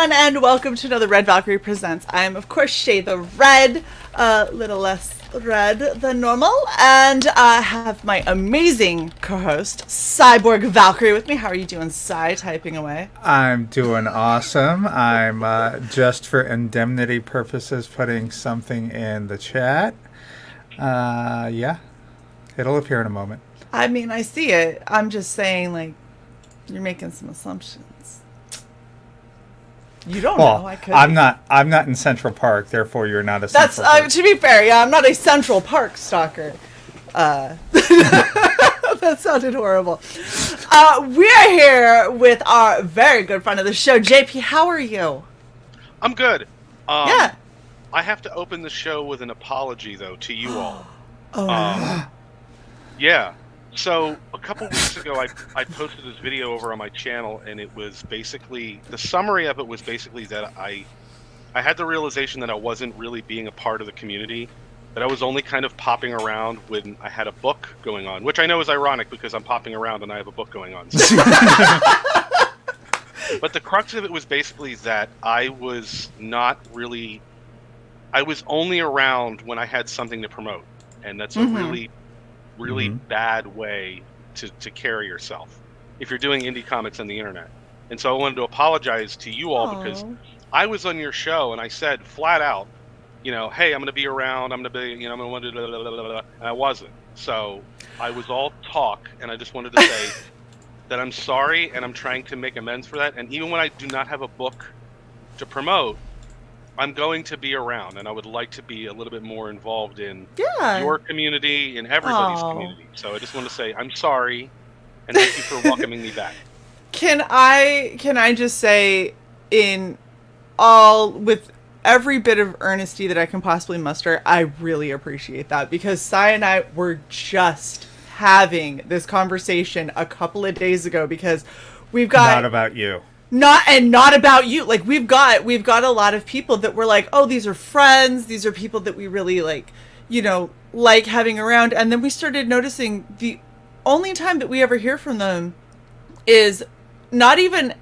everyone, and welcome to another Red Valkyrie Presents. I am, of course, Shae the Red, a little less red than normal, and I have my amazing co-host, CY.borg Valkyrie, with me. How are you doing, Cy? Typing away. I'm doing awesome. I'm just for indemnity purposes putting something in the chat. Yeah, it'll appear in a moment. I mean, I see it. I'm just saying, like, you're making some assumptions. You don't know. I could. I'm not in Central Park, therefore you're not a Central Park. To be fair, yeah, I'm not a Central Park stalker. That sounded horrible. We're here with our very good friend of the show, JP. How are you? I'm good. Yeah. I have to open the show with an apology, though, to you all. Yeah. So, a couple weeks ago, I posted this video over on my channel, and it was basically, the summary of it was basically that I had the realization that I wasn't really being a part of the community, that I was only kind of popping around when I had a book going on, which I know is ironic because I'm popping around and I have a book going on. So. But the crux of it was basically that I was only around when I had something to promote, and that's a really bad way to carry yourself if you're doing indie comics on the internet. And so I wanted to apologize to you all because I was on your show and I said flat out, hey, I'm going to be around, I'm going to be, I'm going to do and I wasn't. So I was all talk, and I just wanted to say that I'm sorry and I'm trying to make amends for that. And even when I do not have a book to promote, I'm going to be around, and I would like to be a little bit more involved in your community and everybody's community. So I just want to say I'm sorry, and thank you for welcoming me back. Can I just say, with every bit of earnesty that I can possibly muster, I really appreciate that, because Cy and I were just having this conversation a couple of days ago, because we've got not about you. Not about you. Like, we've got a lot of people that we're like, oh, these are friends. These are people that we really like having around. And then we started noticing the only time that we ever hear from them is not even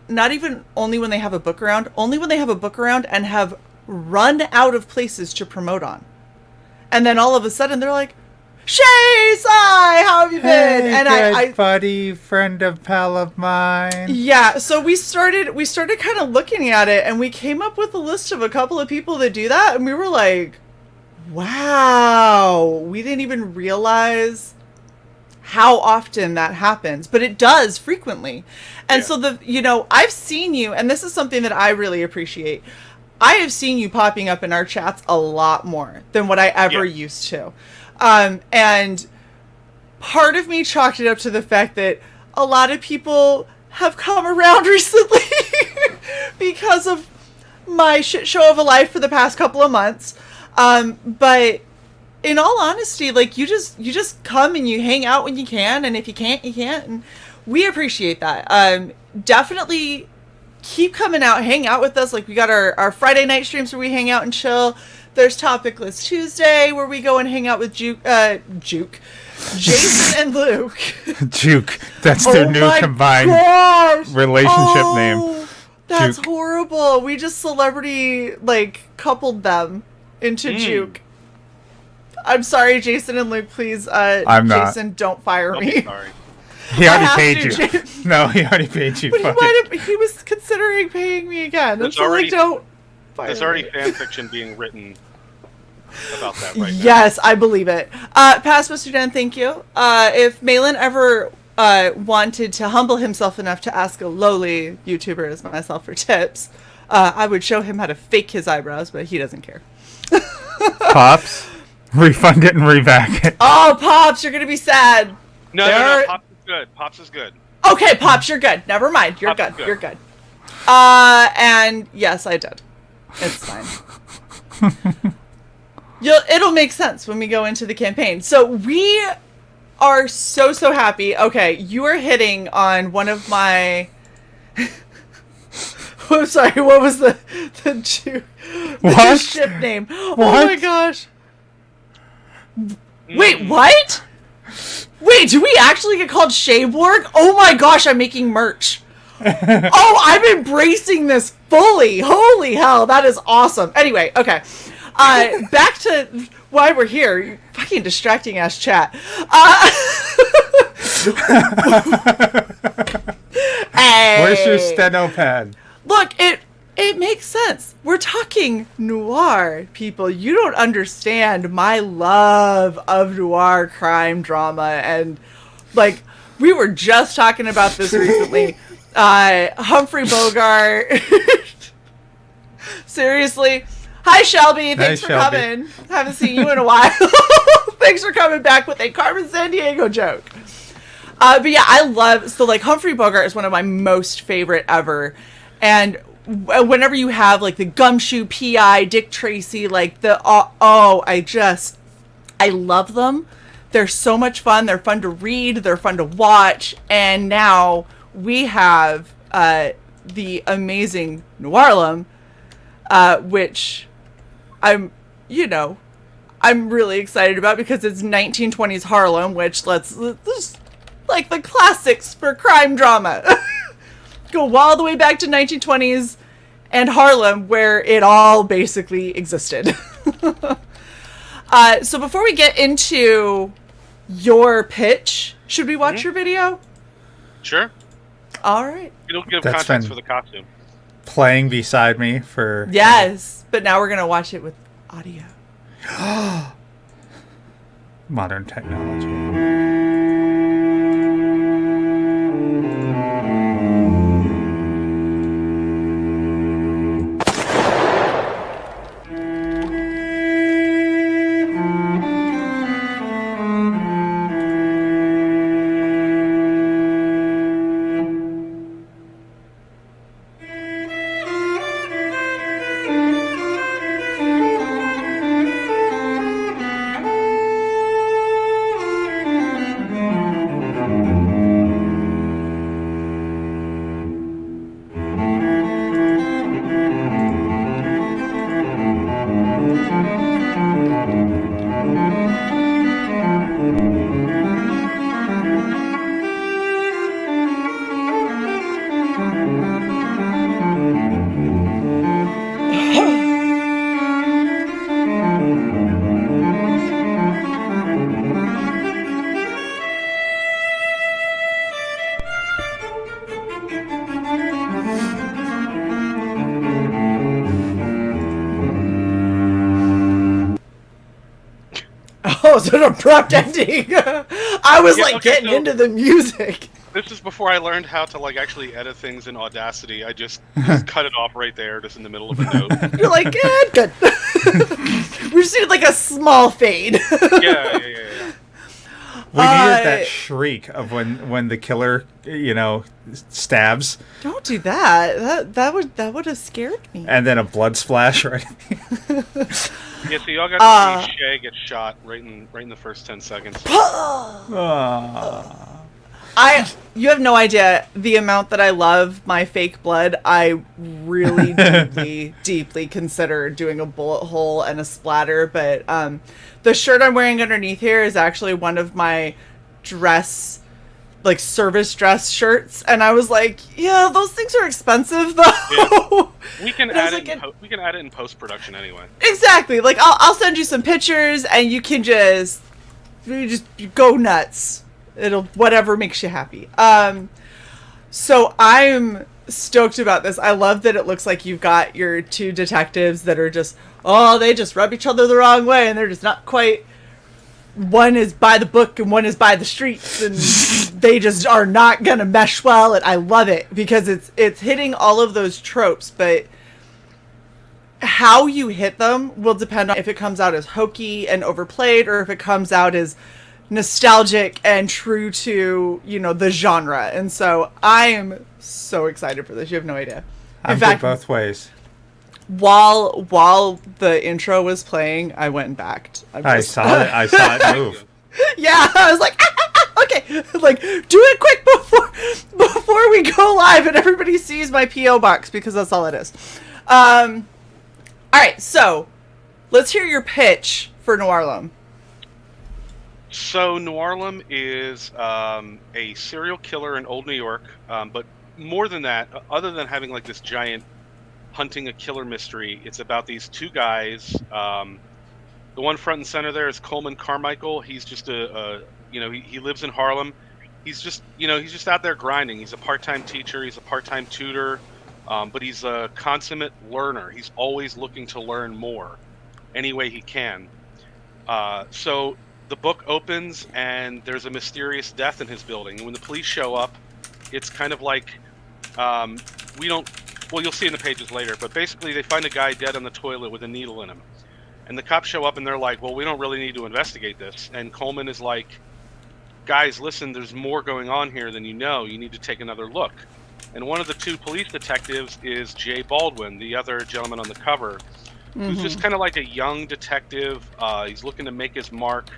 only when they have a book around, only when they have a book around and have run out of places to promote on. And then all of a sudden they're like, Shae, Cy, how have you been? Hey, and good buddy, friend of pal of mine. Yeah, so we started kind of looking at it, and we came up with a list of a couple of people that do that, and we were like, wow, we didn't even realize how often that happens, but it does frequently. And so I've seen you, and this is something that I really appreciate. I have seen you popping up in our chats a lot more than what I ever used to. And part of me chalked it up to the fact that a lot of people have come around recently because of my shit show of a life for the past couple of months. But in all honesty, like, you just come and you hang out when you can, and if you can't, you can't. And we appreciate that. Definitely keep coming out, hang out with us. Like, we got our Friday night streams where we hang out and chill. There's Topicless Tuesday, where we go and hang out with Jason and Luke. Juke. That's their new combined relationship name. That's Juke. horrible. We just celebrity, coupled them into Juke. I'm sorry, Jason and Luke, please. I'm not. Jason, don't fire me. Sorry. He already paid you. No, he already paid you. But he was considering paying me again. There's already fan fiction being written about that right now. Yes, I believe it. Past Mr. Dan, thank you. If Malin ever wanted to humble himself enough to ask a lowly YouTuber as myself for tips, I would show him how to fake his eyebrows, but he doesn't care. Pops, refund it and reback it. Oh, Pops, you're going to be sad. No, Pops is good. Pops is good. Okay, Pops, you're good. Never mind. You're good. You're good. And yes, I did. It's fine. It'll make sense when we go into the campaign. So we are so happy. Okay, you are hitting on one of my... I'm sorry, what was the ship name? What? Oh my gosh. Wait, what? Wait, do we actually get called CY.borg? Oh my gosh, I'm making merch. Oh, I'm embracing this fully. Holy hell, that is awesome. Anyway, okay. Back to why we're here. You fucking distracting ass chat. Hey. Where's your steno pad? Look, it makes sense. We're talking noir, people. You don't understand my love of noir crime drama. And, like, we were just talking about this recently. Humphrey Bogart. Seriously. Hi, Shelby. Thanks for coming. Haven't seen you in a while. Thanks for coming back with a Carmen Sandiego joke. But yeah, Humphrey Bogart is one of my most favorite ever. And whenever you have, like, the Gumshoe PI, Dick Tracy, like, I love them. They're so much fun. They're fun to read. They're fun to watch. And now we have the amazing Noirlem, which I'm really excited about because it's 1920s Harlem, which let's like the classics for crime drama. Go all the way back to 1920s and Harlem, where it all basically existed. So before we get into your pitch, should we watch your video? Sure. All right. It'll give context for the costume. Playing beside me for... Yes, but now we're going to watch it with audio. Modern technology. Oh, it's an abrupt ending. I was getting into the music. This is before I learned how to actually edit things in Audacity. I just cut it off right there, just in the middle of a note. You're like, good. We just needed a small fade. Yeah. We needed that shriek of when the killer, stabs. Don't do that. That would have scared me. And then a blood splash, right? Yeah, so y'all got to see Shae get shot right in the first 10 seconds. You have no idea the amount that I love my fake blood. I really deeply consider doing a bullet hole and a splatter, but the shirt I'm wearing underneath here is actually one of my service dress shirts, and I was like, yeah, those things are expensive though. Yeah. We can add it in post-production anyway. Exactly. I'll send you some pictures and you can just go nuts. It'll whatever makes you happy. So I'm stoked about this. I love that it looks like you've got your two detectives that are they just rub each other the wrong way and they're just not quite. One is by the book and one is by the streets, and they just are not gonna mesh well. And I love it because it's hitting all of those tropes, but how you hit them will depend on if it comes out as hokey and overplayed or if it comes out as nostalgic and true to the genre. And so I am so excited for this. You have no idea. In fact, both ways. While the intro was playing, I went and backed. I saw it move. Yeah, I was like, okay, do it quick before we go live and everybody sees my PO box, because that's all it is. All right, so let's hear your pitch for Noirlem. So Noirlem is a serial killer in old New York, but more than that, other than having this giant hunting a killer mystery. It's about these two guys. The one front and center there is Coleman Carmichael. He's just he lives in Harlem. He's just out there grinding. He's a part-time teacher. He's a part-time tutor, but he's a consummate learner. He's always looking to learn more, any way he can. So the book opens, and there's a mysterious death in his building. And when the police show up, it's kind of like you'll see in the pages later, but basically they find a guy dead on the toilet with a needle in him. And the cops show up and they're like, well, we don't really need to investigate this. And Coleman is like, guys, listen, there's more going on here than you know. You need to take another look. And one of the two police detectives is Jay Baldwin, the other gentleman on the cover, who's just kind of like a young detective. He's looking to make his mark.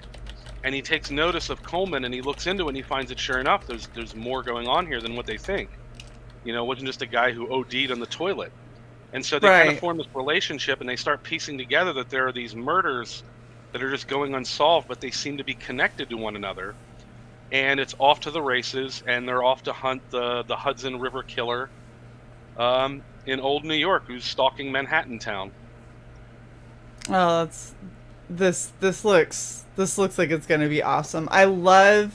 And he takes notice of Coleman and he looks into it and he finds that sure enough, there's more going on here than what they think. You know, it wasn't just a guy who OD'd on the toilet. And so they kind of form this relationship, and they start piecing together that there are these murders that are just going unsolved, but they seem to be connected to one another. And it's off to the races, and they're off to hunt the Hudson River Killer in old New York, who's stalking Manhattan town. Oh, this looks like it's gonna be awesome. I love.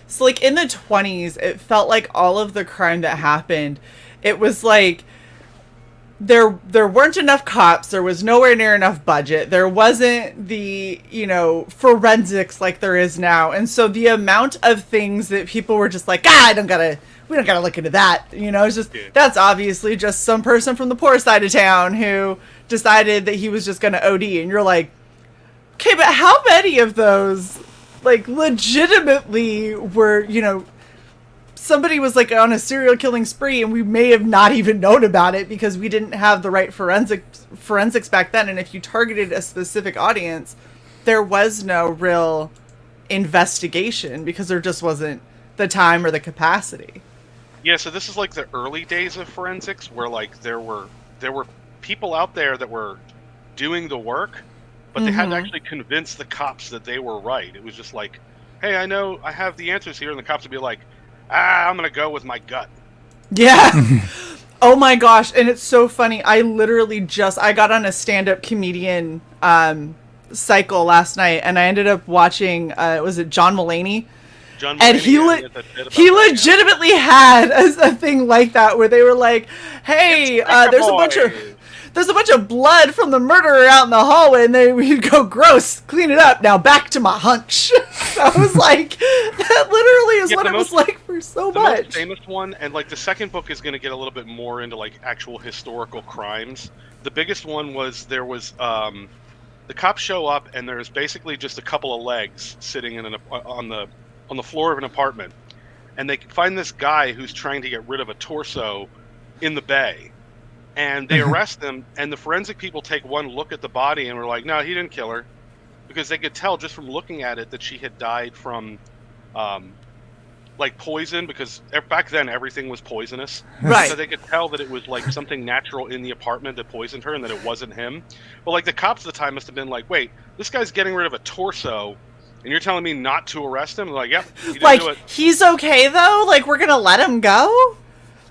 So, like, in the 20s, it felt like all of the crime that happened, it was like there weren't enough cops, there was nowhere near enough budget, there wasn't the, forensics like there is now. And so the amount of things that people were just like, we don't gotta look into that. It's just, that's obviously just some person from the poor side of town who decided that he was just gonna OD. And you're like, okay, but how many of those, like, legitimately were, somebody was like on a serial killing spree and we may have not even known about it because we didn't have the right forensics back then. And if you targeted a specific audience, there was no real investigation because there just wasn't the time or the capacity. Yeah, so this is like the early days of forensics where like there were people out there that were doing the work, but they had to actually convince the cops that they were right. It was just like, hey, I know I have the answers here, and the cops would be like, I'm gonna go with my gut. Yeah. Oh my gosh. And it's so funny. I literally I got on a stand-up comedian cycle last night, and I ended up watching was it John Mulaney? And he legitimately had a thing like that where they were like, hey, there's a bunch of blood from the murderer out in the hallway, and then we'd go, gross, clean it up. Now back to my hunch. I was like, that literally is what it was like for so much. The most famous one, and like the second book is going to get a little bit more into like actual historical crimes. The biggest one was the cops show up, and there's basically just a couple of legs sitting on the floor of an apartment, and they find this guy who's trying to get rid of a torso in the bay. And they arrest them, and the forensic people take one look at the body and were like, no, he didn't kill her. Because they could tell just from looking at it that she had died from, like, poison, because back then everything was poisonous. Right. So they could tell that it was, like, something natural in the apartment that poisoned her and that it wasn't him. But, like, the cops at the time must have been like, wait, this guy's getting rid of a torso, and you're telling me not to arrest him? They're like, yep, he didn't do it. He's okay, though? Like, we're gonna let him go?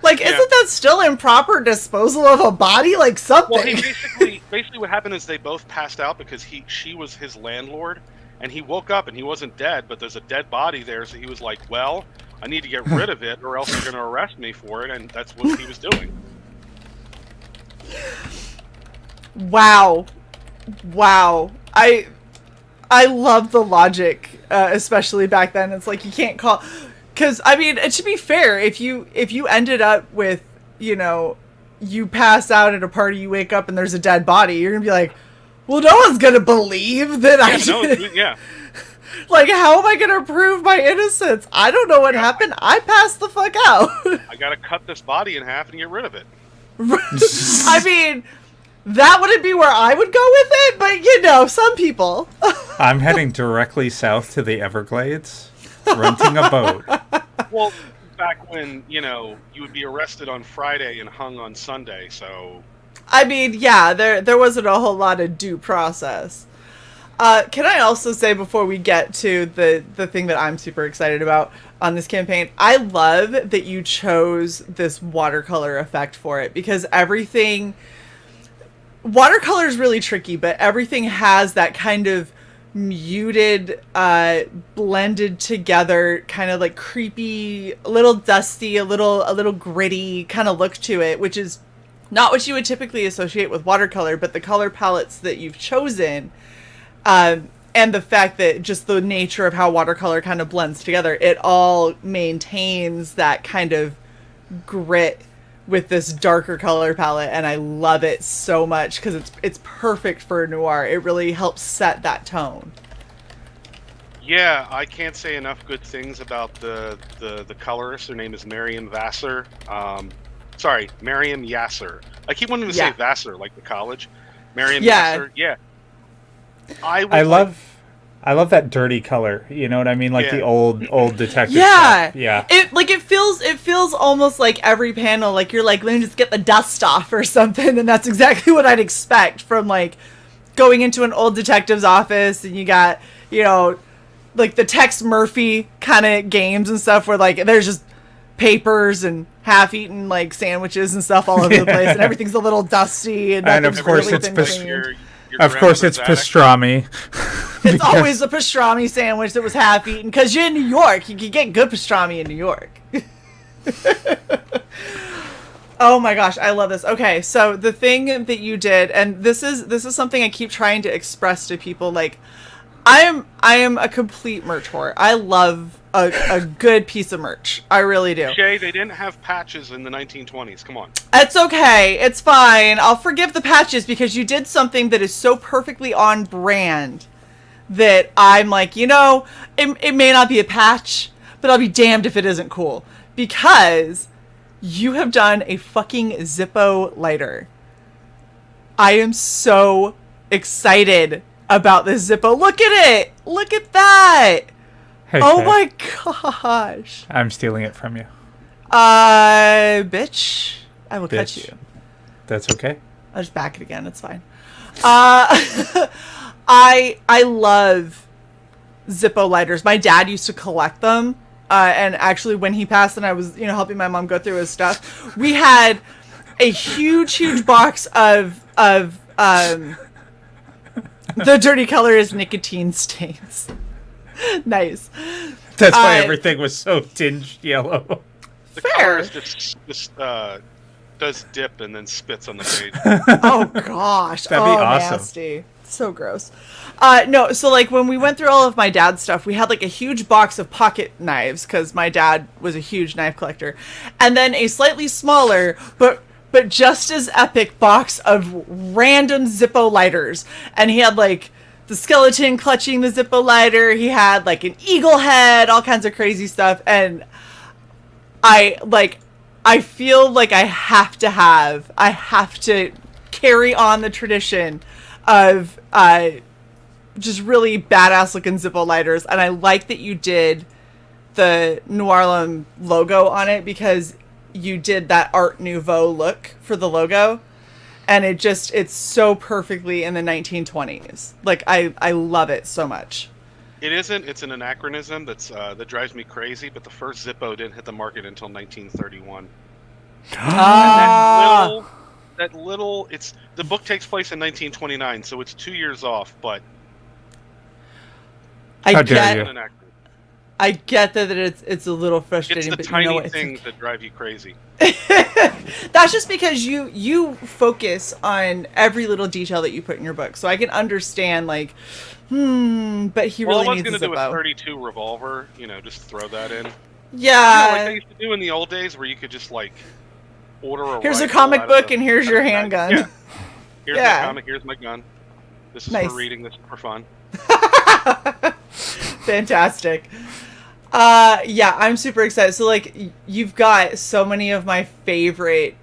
Like, isn't that still improper disposal of a body? Like, something. Well, he basically what happened is they both passed out because she was his landlord, and he woke up and he wasn't dead, but there's a dead body there, so he was like, well, I need to get rid of it or else they're going to arrest me for it, and that's what he was doing. Wow. I love the logic, especially back then. It's like, you can't call... Because, I mean, to be fair, if you ended up with, you pass out at a party, you wake up and there's a dead body, you're going to be like, well, no one's going to believe that I did. Yeah. Like, how am I going to prove my innocence? I don't know what happened. I passed the fuck out. I got to cut this body in half and get rid of it. I mean, that wouldn't be where I would go with it, but, some people. I'm heading directly south to the Everglades, renting a boat. Well, back when, you would be arrested on Friday and hung on Sunday, so... I mean, yeah, there wasn't a whole lot of due process. Can I also say, before we get to the thing that I'm super excited about on this campaign, I love that you chose this watercolor effect for it, because everything watercolor is really tricky, but everything has that kind of muted, blended together, kind of like creepy, a little dusty, a little gritty kind of look to it, which is not what you would typically associate with watercolor, but the color palettes that you've chosen, and the fact that just the nature of how watercolor kind of blends together, it all maintains that kind of grit with this darker color palette, and I love it so much because it's perfect for noir. It really helps set that tone. Yeah, I can't say enough good things about the colorist. Her name is Mariam Vassar. Sorry, Mariam Yasser. I keep wanting to say Vassar, like the college. Mariam Yasser. Yeah. I love that dirty color. You know what I mean? Like the old detective stuff. Yeah. It feels almost like every panel, like you're like, let me just get the dust off or something, and that's exactly what I'd expect from like going into an old detective's office, and you got, you know, like the Tex Murphy kind of games and stuff where like there's just papers and half-eaten like sandwiches and stuff all over the place, and everything's a little dusty, and of course really it's it's pastrami. It's always a pastrami sandwich that was half-eaten, because you're in New York. You can get good pastrami in New York. Oh my gosh, I love this. Okay, so the thing that you did, and this is something I keep trying to express to people, like I am a complete merch whore. I love a good piece of merch. I really do. Shae, they didn't have patches in the 1920s. Come on. It's okay. It's fine. I'll forgive the patches because you did something that is so perfectly on brand that I'm like, you know, it may not be a patch, but I'll be damned if it isn't cool. Because you have done a fucking Zippo lighter. I am so excited about this Zippo. Look at it. Look at that. Hey, oh Shae. my gosh. I'm stealing it from you. Bitch. I will cut you. That's okay. I'll just back it again. It's fine. I love Zippo lighters. My dad used to collect them. And actually when he passed and I was, you know, helping my mom go through his stuff, we had a huge box of the dirty color is nicotine stains. Nice. That's why everything was so tinged yellow. The colorist just does dip and then spits on the page. Oh gosh. That'd be awesome. Nasty. So gross. No, so like when we went through all of my dad's stuff, we had like a huge box of pocket knives because my dad was a huge knife collector, and then a slightly smaller but just as epic box of random Zippo lighters. And he had like the skeleton clutching the Zippo lighter. He had like an eagle head, all kinds of crazy stuff. And I feel like I have to carry on the tradition of just really badass looking Zippo lighters. And I like that you did the Noirlem logo on it because you did that Art Nouveau look for the logo. And it's so perfectly in the 1920s. Like, I love it so much. It isn't. It's an anachronism that drives me crazy. But the first Zippo didn't hit the market until 1931. That little. The book takes place in 1929, so it's 2 years off. But I get that it's a little frustrating. It's the but tiny you know what? things that drive you crazy. That's just because you focus on every little detail that you put in your book, so I can understand like, but he really needs a Zippo. I was going to do a 32 revolver, just throw that in. Yeah. Like they used to do in the old days where you could just like order a here's a comic book and here's your handgun. Yeah. Here's my comic, here's my gun. This is for reading, this is for fun. Fantastic. Yeah, I'm super excited. So like you've got so many of my favorite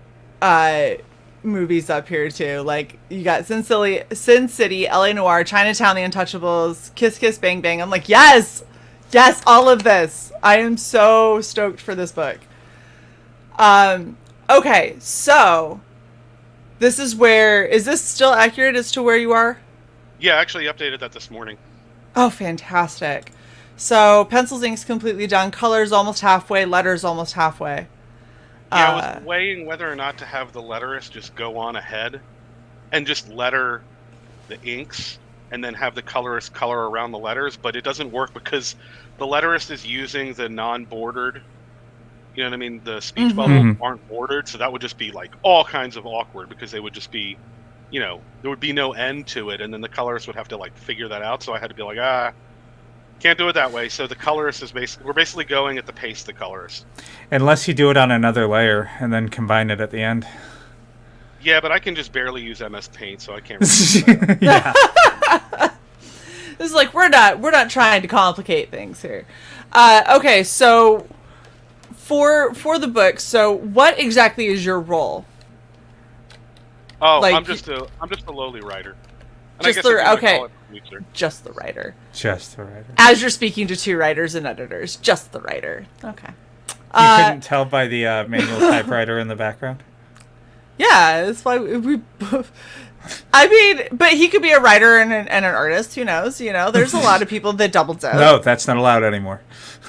movies up here too. Like you got Sin City, LA Noir, Chinatown, The Untouchables, Kiss Kiss Bang Bang. I'm like, yes, all of this. I am so stoked for this book. Okay, so this is is this still accurate as to where you are? Yeah, I actually updated that this morning. Oh, fantastic. So pencils, ink's completely done. Colors almost halfway. Letters almost halfway. Yeah, I was weighing whether or not to have the letterist just go on ahead and just letter the inks and then have the colorist color around the letters, but it doesn't work because the letterist is using the non-bordered, you know what I mean? The speech bubbles aren't bordered, so that would just be like all kinds of awkward because they would just be, you know, there would be no end to it, and then the colorist would have to like figure that out. So I had to be like, can't do it that way. So the colorist is we're basically going at the pace of the colorist. Unless you do it on another layer and then combine it at the end. Yeah, but I can just barely use MS Paint, so I can't really Yeah. This is like we're not trying to complicate things here. Okay, so for the book, so what exactly is your role? Oh, like, I'm just a lowly writer. And just just the writer. Just the writer. As you're speaking to two writers and editors, just the writer. Okay. You couldn't tell by the manual typewriter in the background? Yeah, that's why we. I mean, but he could be a writer and an artist. Who knows? You know, there's a lot of people that double dip. No, that's not allowed anymore.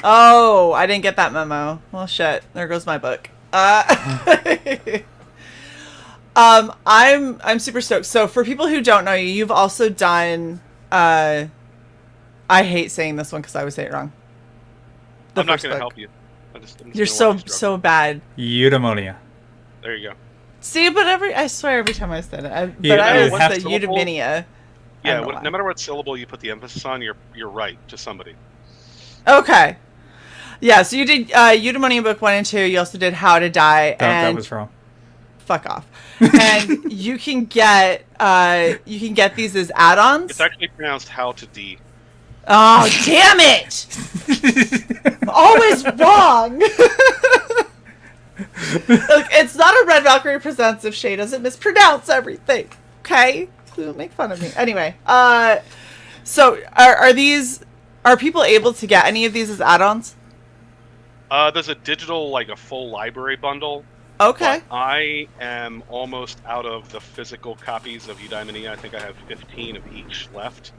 Oh, I didn't get that memo. Well, shit. There goes my book. I'm super stoked. So for people who don't know you, you've also done. I hate saying this one because I would say it wrong. I'm not going to help you. You're so bad. Eudaimonia. There you go. See, but I swear every time I said it, I always said eudaimonia. Yeah, no matter what syllable you put the emphasis on, you're right to somebody. Okay. Yeah, so you did Eudaimonia book 1 and 2. You also did How to Die. That was wrong. Fuck off. And you can get these as add-ons. It's actually pronounced How to D. Oh, damn it! Always wrong. Look, it's not a Red Valkyrie Presents if Shae doesn't mispronounce everything. Okay? Don't make fun of me. Anyway, so are people able to get any of these as add-ons? There's a digital, like a full library bundle. Okay. I am almost out of the physical copies of Eudaimonia. I think I have 15 of each left.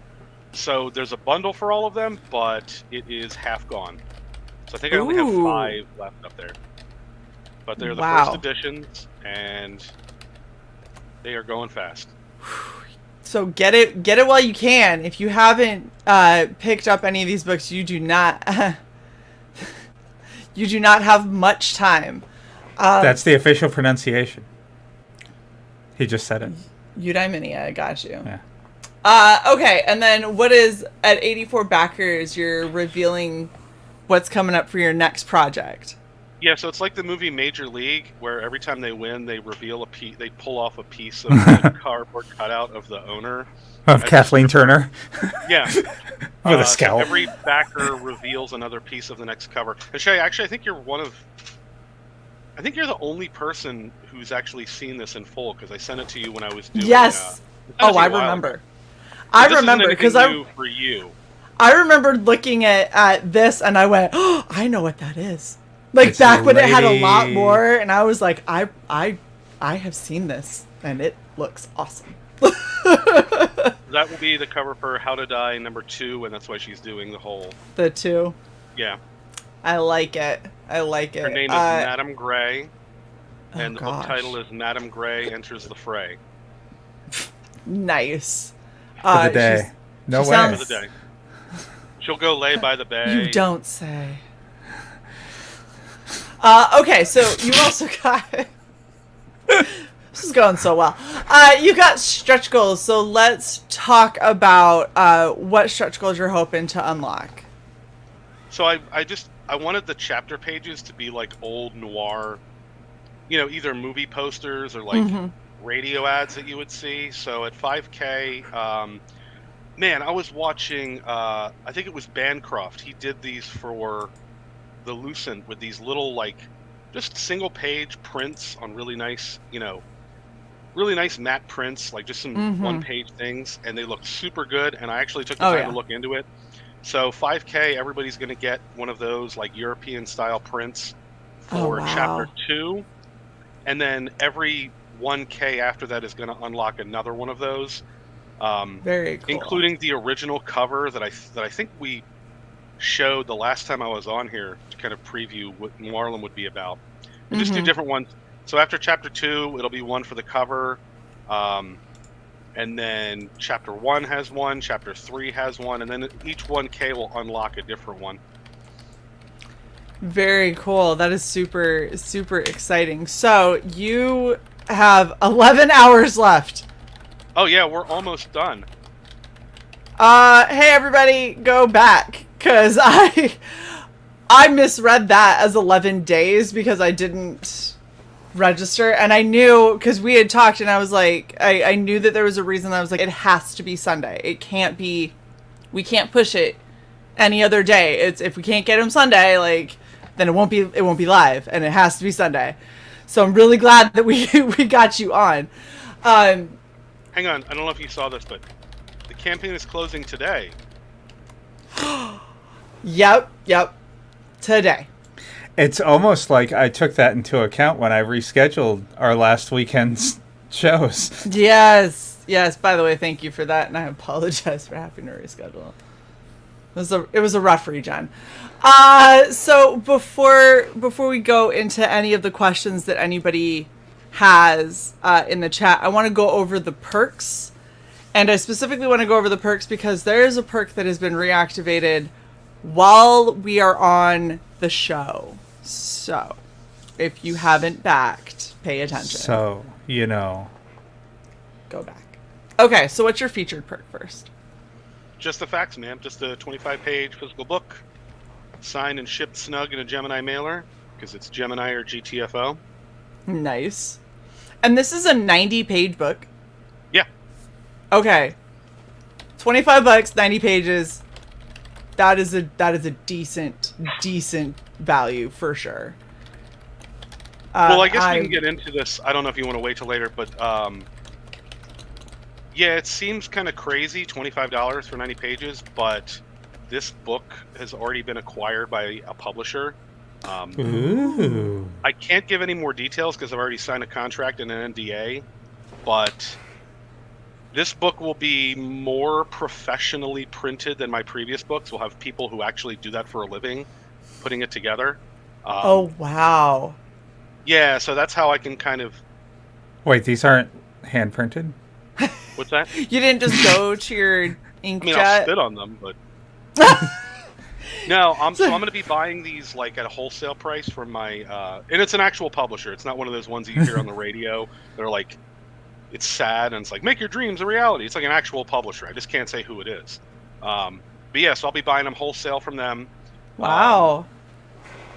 So there's a bundle for all of them, but it is half gone. So I think I only have 5 left up there. But they're the first editions, and they are going fast. So get it while you can. If you haven't picked up any of these books, you do not have much time. That's the official pronunciation. He just said it. Eudaimonia, I got you. Yeah. Okay, and then what is at 84 backers? You're revealing what's coming up for your next project. Yeah, so it's like the movie Major League, where every time they win, they reveal a piece. They pull off a piece of the cardboard cutout of the owner of Kathleen Turner. Yeah, with a scowl. So every backer reveals another piece of the next cover. And Shae, actually, I think you're the only person who's actually seen this in full because I sent it to you when I was doing. Yes. I remember. I remember because for you. I remember looking at this and I went, "Oh, I know what that is." Like it's back when it had a lot more, and I was like, I have seen this, and it looks awesome. That will be the cover for How to Die #2, and that's why she's doing the 2. Yeah. I like it. Her name is Madame Grey, and the book title is Madame Grey Enters the Fray. Nice. For the day. No way. For the day. She'll go lay by the bay. You don't say. Okay, so you also got... This is going so well. You got stretch goals, so let's talk about what stretch goals you're hoping to unlock. So I wanted the chapter pages to be like old noir, either movie posters or like radio ads that you would see. So at 5K, man, I was watching, I think it was Bancroft. He did these for the Lucent with these little like just single page prints on really nice, really nice matte prints, like just some one page things, and they look super good. And I actually took the time to look into it. So 5K, everybody's going to get one of those like European style prints for chapter 2, and then every 1K after that is going to unlock another one of those. Very cool. Including the original cover that I think we showed the last time I was on here to kind of preview what Noirlem would be about. And just do different ones. So after chapter 2, it'll be one for the cover. and then Chapter 1 has one, Chapter 3 has one, and then each 1K will unlock a different one. Very cool. That is super, super exciting. So you have 11 hours left. Oh yeah, we're almost done. Hey everybody, go back, because I misread that as 11 days because I didn't register, and I knew, because we had talked, and I was like, I knew that there was a reason. I was like, it has to be Sunday. It can't be, we can't push it any other day. It's, if we can't get him Sunday, like, then it won't be live, and it has to be Sunday. So I'm really glad that we got you on. Hang on, I don't know if you saw this, but the campaign is closing today. Yep, today. It's almost like I took that into account when I rescheduled our last weekend's shows. Yes. By the way, thank you for that, and I apologize for having to reschedule. It was a rough regen. So before we go into any of the questions that anybody has in the chat, I want to go over the perks, and I specifically want to go over the perks because there is a perk that has been reactivated while we are on the show. So if you haven't backed, pay attention. So, Go back. Okay, so what's your featured perk first? Just the facts, ma'am. Just a 25-page physical book, signed and shipped snug in a Gemini mailer, because it's Gemini or GTFO. Nice. And this is a 90-page book? Yeah. Okay. $25, 90 pages. That is a decent value for sure. Well, I guess we can get into this. I don't know if you want to wait till later, but yeah, it seems kind of crazy, $25 for 90 pages, but this book has already been acquired by a publisher. Ooh. I can't give any more details because I've already signed a contract and an NDA, but this book will be more professionally printed than my previous books. We'll have people who actually do that for a living putting it together. Oh, wow. Yeah, so that's how I can kind of... Wait, these aren't hand-printed? What's that? You didn't just go to your inkjet? I'll spit on them, but... No, so I'm going to be buying these like at a wholesale price from my... and it's an actual publisher. It's not one of those ones that you hear on the radio. They're like... It's sad, and it's like, make your dreams a reality. It's like an actual publisher. I just can't say who it is. But yeah, so I'll be buying them wholesale from them. Wow.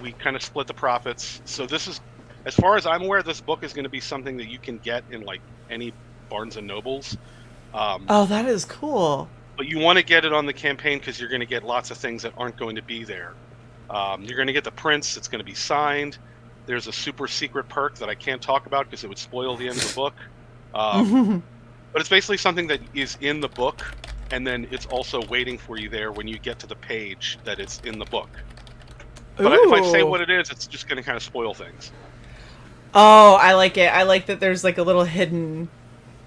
We kind of split the profits. So this is, as far as I'm aware, this book is going to be something that you can get in like any Barnes and Nobles. Oh, that is cool. But you want to get it on the campaign because you're going to get lots of things that aren't going to be there. You're going to get the prints. It's going to be signed. There's a super secret perk that I can't talk about because it would spoil the end of the book. But it's basically something that is in the book, and then it's also waiting for you there when you get to the page that it's in the book. But if I say what it is, it's just going to kind of spoil things. Oh, I like it. I like that there's like a little hidden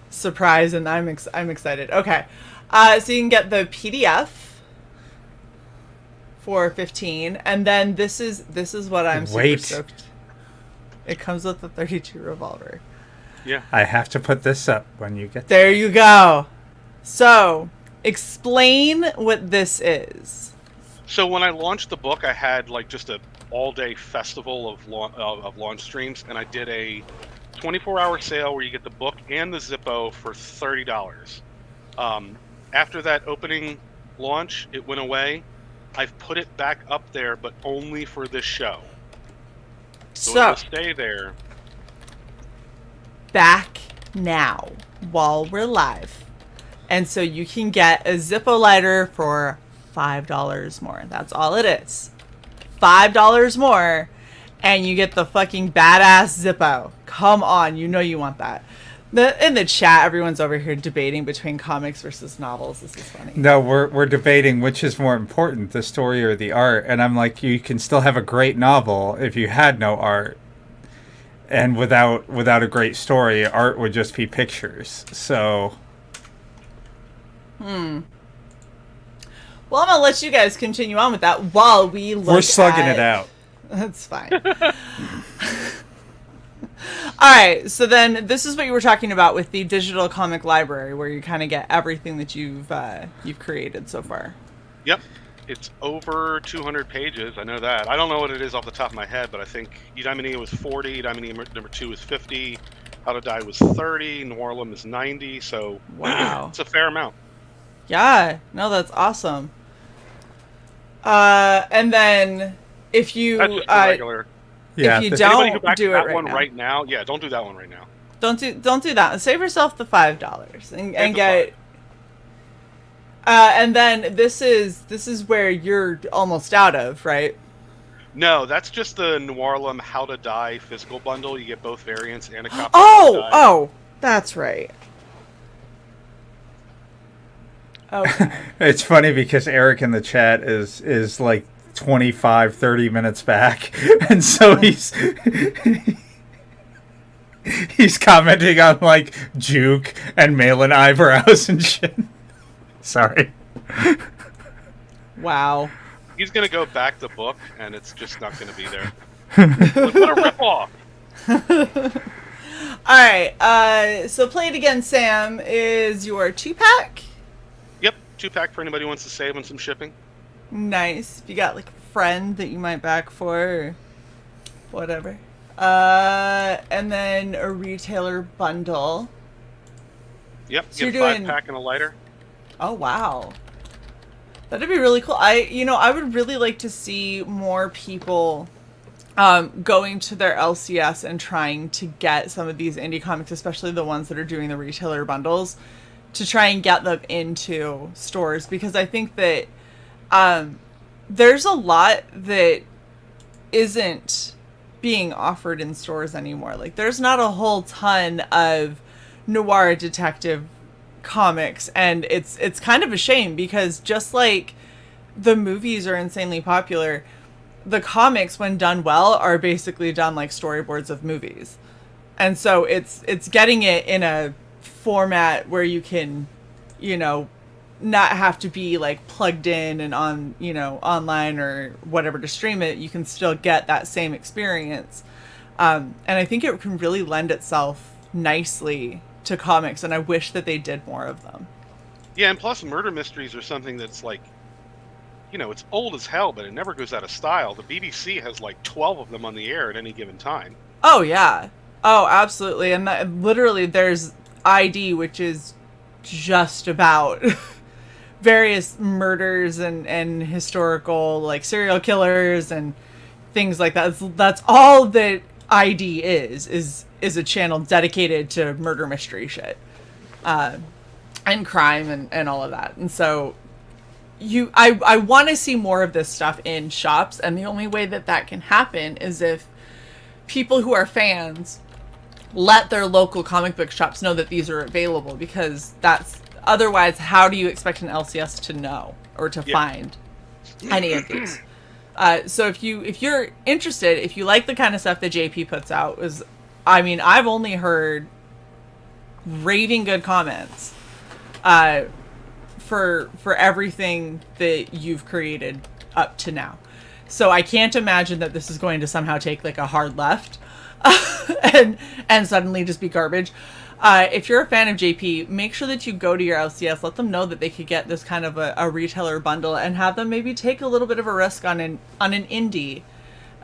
surprise, and I'm excited. Okay, so you can get the PDF for $15, and then this is what I'm super stoked. It comes with the .32 revolver. Yeah. I have to put this up when you get there. You go. So, explain what this is. So when I launched the book, I had like just a all-day festival of launch streams, and I did a 24-hour sale where you get the book and the Zippo for $30. After that opening launch, it went away. I've put it back up there, but only for this show. So it'll stay there. Back now while we're live, and so you can get a Zippo lighter for $5 more. That's all it is. $5 more, and you get the fucking badass Zippo. Come on, you know you want that. In the chat, everyone's over here debating between comics versus novels. This is funny. No, we're debating which is more important, the story or the art. And I'm like, you can still have a great novel if you had no art. And without a great story, art would just be pictures. So. Well, I'm gonna let you guys continue on with that while we look. We're slugging it out. That's fine. right, so then this is what you were talking about with the digital comic library, where you kind of get everything that you've created so far. Yep. It's over 200 pages. I know that. I don't know what it is off the top of my head, but I think Eudaimonia was 40, Eudaimonia number 2 was 50, How to Die was 30, Noirlem is 90, so wow. It's a fair amount. Yeah, no, that's awesome. And then if you That's just regular. if you don't do it right now, yeah, don't do that one right now. Don't do that. Save yourself the $5 and get. And then this is where you're almost out of, right? No, that's just the Noirlem How to Die physical bundle. You get both variants and a copy. Oh, that's right. Okay. It's funny because Eric in the chat is like 25, 30 minutes back, and so he's commenting on like Juke and Malin eyebrows and shit. Sorry. Wow. He's gonna go back the book, and it's just not gonna be there. What a ripoff! All right. So Play It Again, Sam, is your 2-pack. Yep, 2-pack for anybody who wants to save on some shipping. Nice. If you got like a friend that you might back for, or whatever. And then a retailer bundle. Yep, So get you're 5-pack and a lighter. Oh wow, that'd be really cool. I would really like to see more people going to their LCS and trying to get some of these indie comics, especially the ones that are doing the retailer bundles, to try and get them into stores, because I think that there's a lot that isn't being offered in stores anymore. Like, there's not a whole ton of noir detective comics, and it's kind of a shame, because just like the movies are insanely popular, the comics, when done well, are basically done like storyboards of movies. And so it's getting it in a format where you can, not have to be like plugged in and on, online or whatever to stream it. You can still get that same experience. And I think it can really lend itself nicely to comics, and I wish that they did more of them. Yeah, and plus murder mysteries are something that's like, it's old as hell, but it never goes out of style. The BBC has like 12 of them on the air at any given time. Oh yeah. Oh, absolutely. And literally there's ID, which is just about various murders and historical like serial killers and things like that. That's all that ID is a channel dedicated to murder mystery shit, and crime and all of that. And so I want to see more of this stuff in shops, and the only way that can happen is if people who are fans let their local comic book shops know that these are available, because otherwise how do you expect an LCS to know or to find any of these? So if you're interested, if you like the kind of stuff that JP puts out, I've only heard raving good comments for everything that you've created up to now. So I can't imagine that this is going to somehow take like a hard left and suddenly just be garbage. If you're a fan of JP, make sure that you go to your LCS, let them know that they could get this kind of a retailer bundle, and have them maybe take a little bit of a risk on an indie,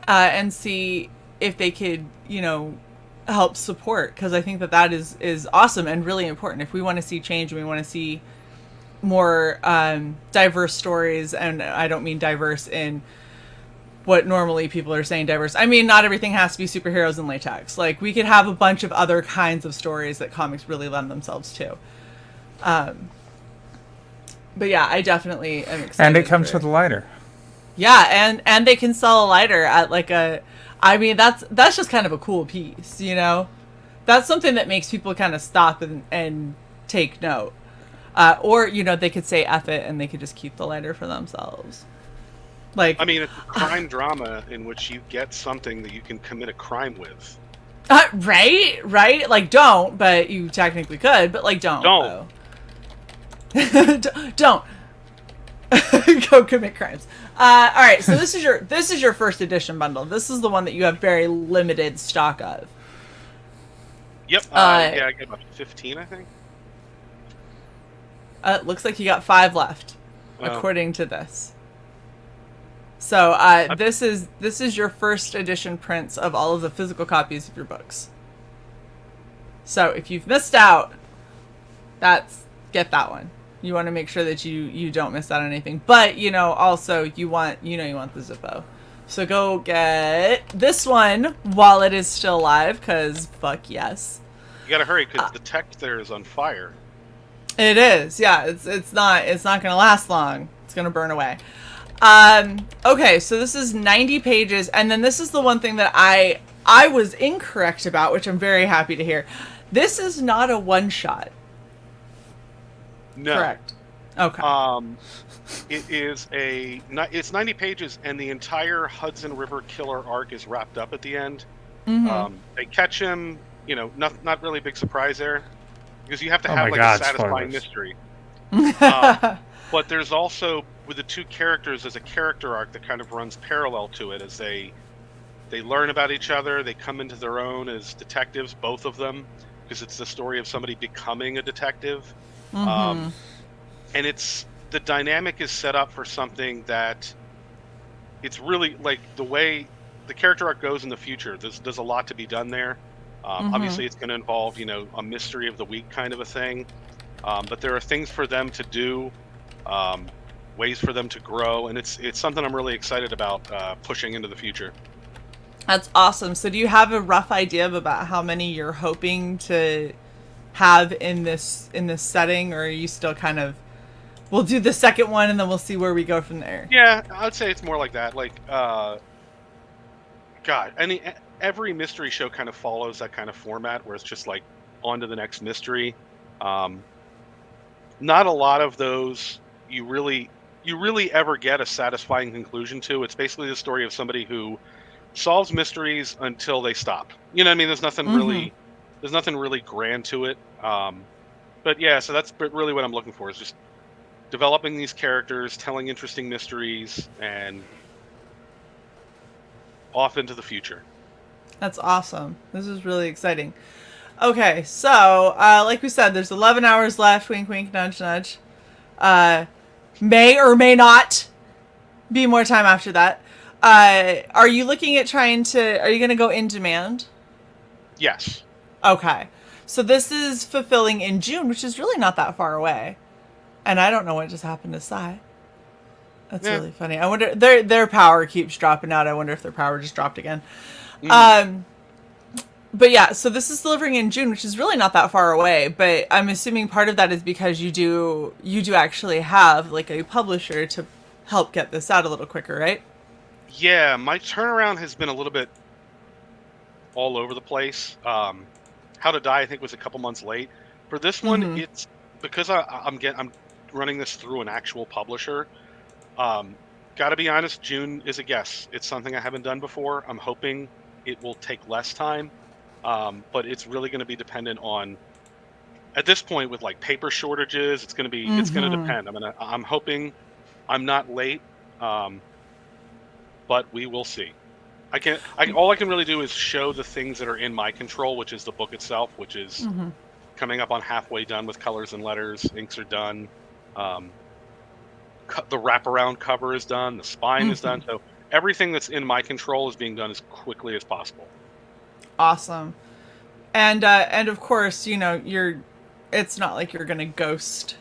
and see if they could, help support, because I think that is awesome and really important. If we want to see change and we want to see more diverse stories, and I don't mean diverse in what normally people are saying diverse. I mean, not everything has to be superheroes and latex. Like, we could have a bunch of other kinds of stories that comics really lend themselves to. But yeah, I definitely am excited. And it comes with a lighter. Yeah, and they can sell a lighter at like that's just kind of a cool piece, That's something that makes people kind of stop and take note. Or, they could say F it and they could just keep the lighter for themselves. Like, it's a crime drama in which you get something that you can commit a crime with. Right? Like, don't, but you technically could, but like, don't. Don't. Go commit crimes. All right, so this is your first edition bundle. This is the one that you have very limited stock of. Yep. Yeah, I get about 15, I think. It looks like you got 5 left, according to this. So this is your first edition prints of all of the physical copies of your books. So if you've missed out, get that one. You want to make sure that you don't miss out on anything. But also you want the Zippo. So go get this one while it is still live, because fuck yes. You gotta hurry because the text there is on fire. It is, yeah. It's not gonna last long. It's gonna burn away. Okay, so this is 90 pages, and then this is the one thing that I was incorrect about, which I'm very happy to hear. This is not a one-shot. No. Correct. Okay. It's 90 pages, and the entire Hudson River Killer arc is wrapped up at the end. Mm-hmm. They catch him, not really a big surprise there, because you have to have a satisfying mystery. But there's also, with the two characters, there's a character arc that kind of runs parallel to it as they learn about each other. They come into their own as detectives, both of them, because it's the story of somebody becoming a detective. Mm-hmm. And the dynamic is set up for something that it's really like the way the character arc goes in the future. There's a lot to be done there. Obviously, it's going to involve a mystery of the week kind of a thing. But there are things for them to do, ways for them to grow, and it's something I'm really excited about pushing into the future. That's awesome. So do you have a rough idea about how many you're hoping to have in this setting, or are you still kind of, we'll do the second one and then we'll see where we go from there? Yeah, I'd say it's more like that. Like, every mystery show kind of follows that kind of format where it's just like on to the next mystery. Not a lot of those you really ever get a satisfying conclusion to. It's basically the story of somebody who solves mysteries until they stop. You know what I mean? There's nothing really grand to it. But yeah, so that's really what I'm looking for, is just developing these characters, telling interesting mysteries, and off into the future. That's awesome. This is really exciting. Okay, so like we said, there's 11 hours left. Wink, wink, nudge, nudge. May or may not be more time after that. Are you looking at are you going to go in demand? Yes. Okay. So this is fulfilling in June, which is really not that far away. And I don't know what just happened to CY. That's really funny. I wonder, their power keeps dropping out. I wonder if their power just dropped again. But yeah, so this is delivering in June, which is really not that far away. But I'm assuming part of that is because you do actually have like a publisher to help get this out a little quicker, right? Yeah, my turnaround has been a little bit all over the place. How to Die, I think, was a couple months late. For this one, it's because I'm running this through an actual publisher. Gotta be honest, June is a guess. It's something I haven't done before. I'm hoping it will take less time, but it's really going to be dependent on. At this point, with like paper shortages, it's going to depend. I'm hoping I'm not late, but we will see. All I can really do is show the things that are in my control, which is the book itself, which is coming up on halfway done with colors and letters. Inks are done. The wraparound cover is done. The spine is done. So everything that's in my control is being done as quickly as possible. Awesome. And of course, it's not like you're going to ghost.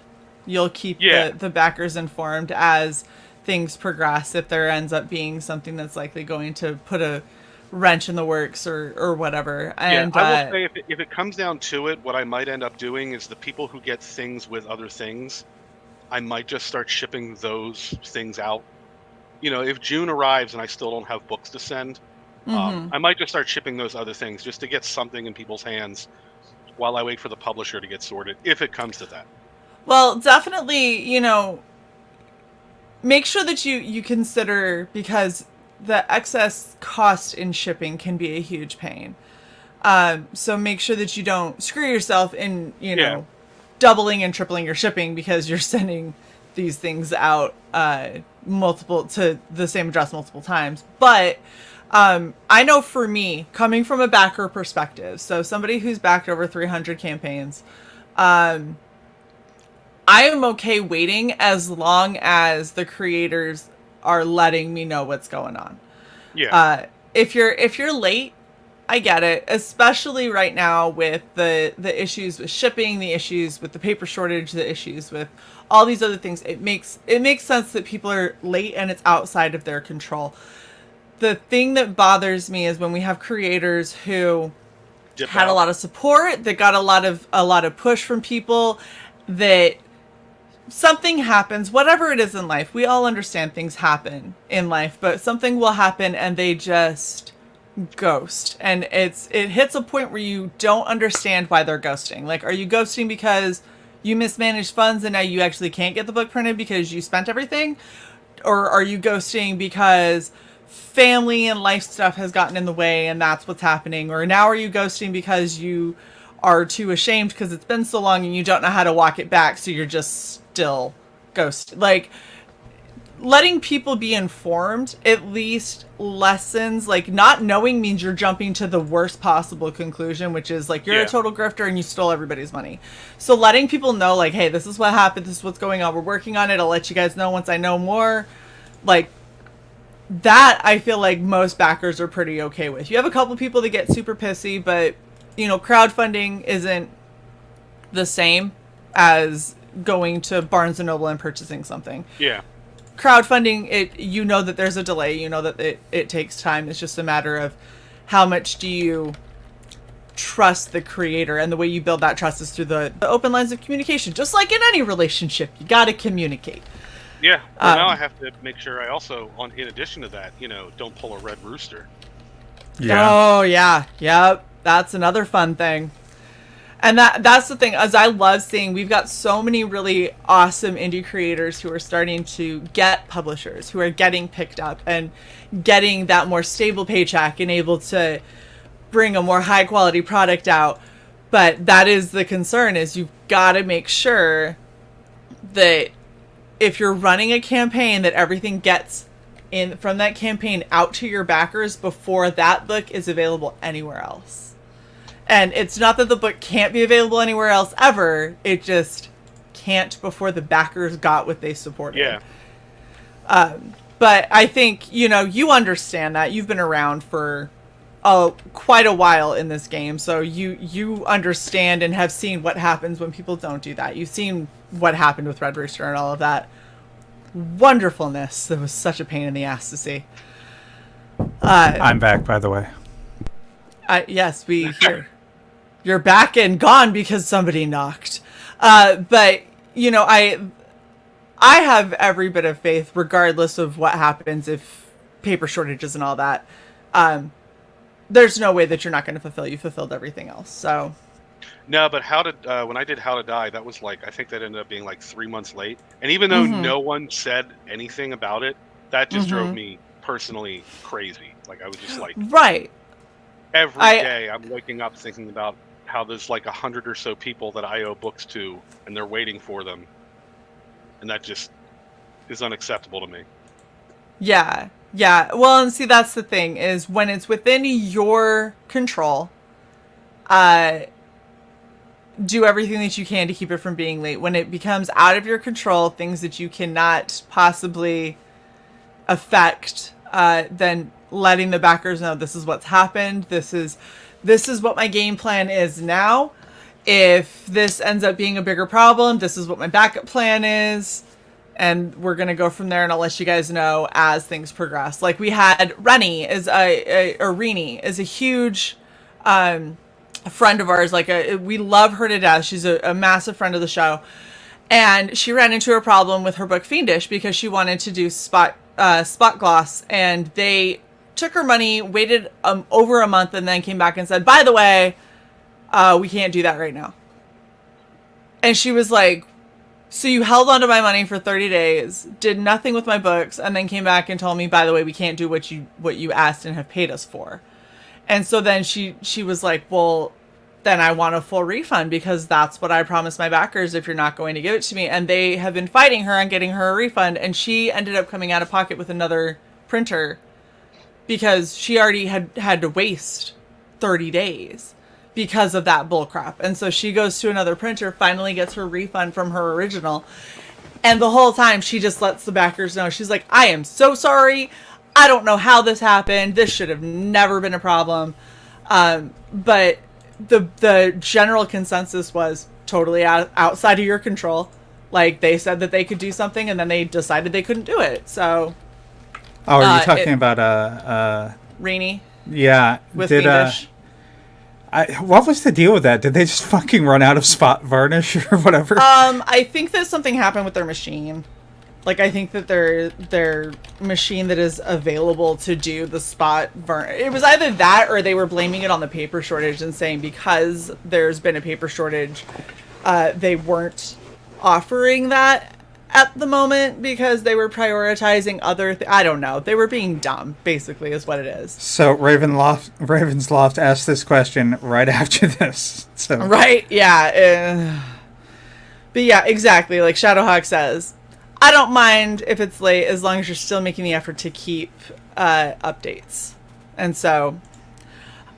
You'll keep the backers informed as things progress, if there ends up being something that's likely going to put a wrench in the works or whatever. And I will say, if it comes down to it, what I might end up doing is the people who get things with other things, I might just start shipping those things out. If June arrives and I still don't have books to send, I might just start shipping those other things just to get something in people's hands while I wait for the publisher to get sorted, if it comes to that. Well, definitely, make sure that you consider, because the excess cost in shipping can be a huge pain. So make sure that you don't screw yourself in, doubling and tripling your shipping because you're sending these things out to the same address multiple times. But I know for me, coming from a backer perspective, so somebody who's backed over 300 campaigns, I am okay waiting as long as the creators are letting me know what's going on. Yeah. If you're late, I get it, especially right now with the issues with shipping, the issues with the paper shortage, the issues with all these other things. It makes sense that people are late and it's outside of their control. The thing that bothers me is when we have creators who had a lot of support, that got a lot of push from people, that something happens, whatever it is in life. We all understand things happen in life, but something will happen and they just ghost. And it hits a point where you don't understand why they're ghosting. Like, are you ghosting because you mismanaged funds and now you actually can't get the book printed because you spent everything? Or are you ghosting because family and life stuff has gotten in the way and that's what's happening? Or now are you ghosting because you are too ashamed because it's been so long and you don't know how to walk it back, so you're just still ghost? Like, letting people be informed at least lessens, like, not knowing means you're jumping to the worst possible conclusion, which is like you're a total grifter and you stole everybody's money. So letting people know, like, hey, this is what happened, this is what's going on, we're working on it, I'll let you guys know once I know more, like, that I feel like most backers are pretty okay with. You have a couple people that get super pissy, but, you know, crowdfunding isn't the same as going to Barnes & Noble and purchasing something. Yeah. Crowdfunding, you know that there's a delay, you know that it takes time. It's just a matter of how much do you trust the creator, and the way you build that trust is through the open lines of communication. Just like in any relationship, you got to communicate. Yeah. Well, now I have to make sure I also, in addition to that, you know, don't pull a red rooster. Yeah. Oh, yeah. Yep. That's another fun thing. And that's the thing, as I love seeing, we've got so many really awesome indie creators who are starting to get publishers, who are getting picked up and getting that more stable paycheck and able to bring a more high quality product out. But that is the concern, is you've got to make sure that if you're running a campaign, that everything gets in from that campaign out to your backers before that book is available anywhere else. And it's not that the book can't be available anywhere else ever. It just can't before the backers got what they supported. Yeah. But I think, you know, you understand that. You've been around for quite a while in this game. So you understand and have seen what happens when people don't do that. You've seen what happened with Red Rooster and all of that wonderfulness. That was such a pain in the ass to see. I'm back, by the way. Yes, we hear. You're back and gone because somebody knocked. But, you know, I have every bit of faith, regardless of what happens, if paper shortages and all that. There's no way that you're not going to fulfill. You fulfilled everything else. So. No, but when I did How to Die, that was like, I think that ended up being like 3 months late. And even though no one said anything about it, that just drove me personally crazy. Like, I was just like, right. Every day I'm waking up thinking about how there's like 100 or so people that I owe books to, and they're waiting for them. And that just is unacceptable to me. Yeah. Yeah. Well, and see, that's the thing, is when it's within your control, do everything that you can to keep it from being late. When it becomes out of your control, things that you cannot possibly affect, then letting the backers know, this is what's happened. This is what my game plan is now. If this ends up being a bigger problem, this is what my backup plan is. And we're going to go from there, and I'll let you guys know as things progress. Like, we had Rennie Rennie is a huge friend of ours. Like, we love her to death. She's a massive friend of the show. And she ran into a problem with her book Fiendish because she wanted to do spot gloss, and they took her money, waited over a month, and then came back and said, by the way, we can't do that right now. And she was like, so you held on to my money for 30 days, did nothing with my books, and then came back and told me, by the way, we can't do what you asked and have paid us for. And so then she was like, well, then I want a full refund, because that's what I promised my backers if you're not going to give it to me. And they have been fighting her on getting her a refund, and she ended up coming out of pocket with another printer because she already had to waste 30 days because of that bullcrap. And so she goes to another printer, finally gets her refund from her original. And the whole time she just lets the backers know. She's like, I am so sorry. I don't know how this happened. This should have never been a problem. But the general consensus was totally outside of your control. Like, they said that they could do something, and then they decided they couldn't do it. So, are you talking about Rainy? Yeah. With Fiendish. What was the deal with that? Did they just fucking run out of spot varnish or whatever? I think that something happened with their machine. Like, I think that their machine that is available to do the spot varnish, it was either that or they were blaming it on the paper shortage and saying because there's been a paper shortage, they weren't offering that at the moment because they were prioritizing other I don't know. They were being dumb, basically, is what it is. So Ravensloft asked this question right after this. So. Right, yeah. But yeah, exactly. Like Shadowhawk says, I don't mind if it's late as long as you're still making the effort to keep updates. And so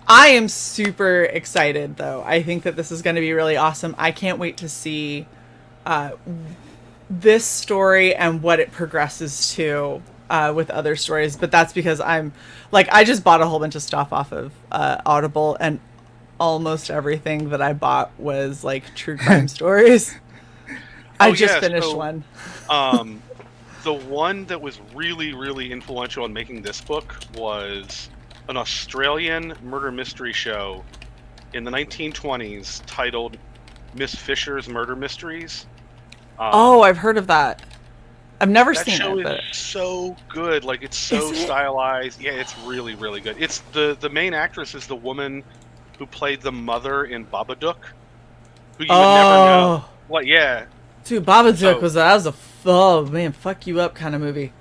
I am super excited, though. I think that this is going to be really awesome. I can't wait to see this story and what it progresses to with other stories. But that's because I just bought a whole bunch of stuff off of Audible, and almost everything that I bought was like true crime stories. I just finished one. The one that was really, really influential in making this book was an Australian murder mystery show in the 1920s titled Miss Fisher's Murder Mysteries. I've heard of that. I've never seen it. That show but... is so good. Like, it's so stylized. Yeah, it's really, really good. It's the main actress is the woman who played the mother in Babadook, who you would never know. What? Yeah. Dude, Babadook was a fuck you up kind of movie.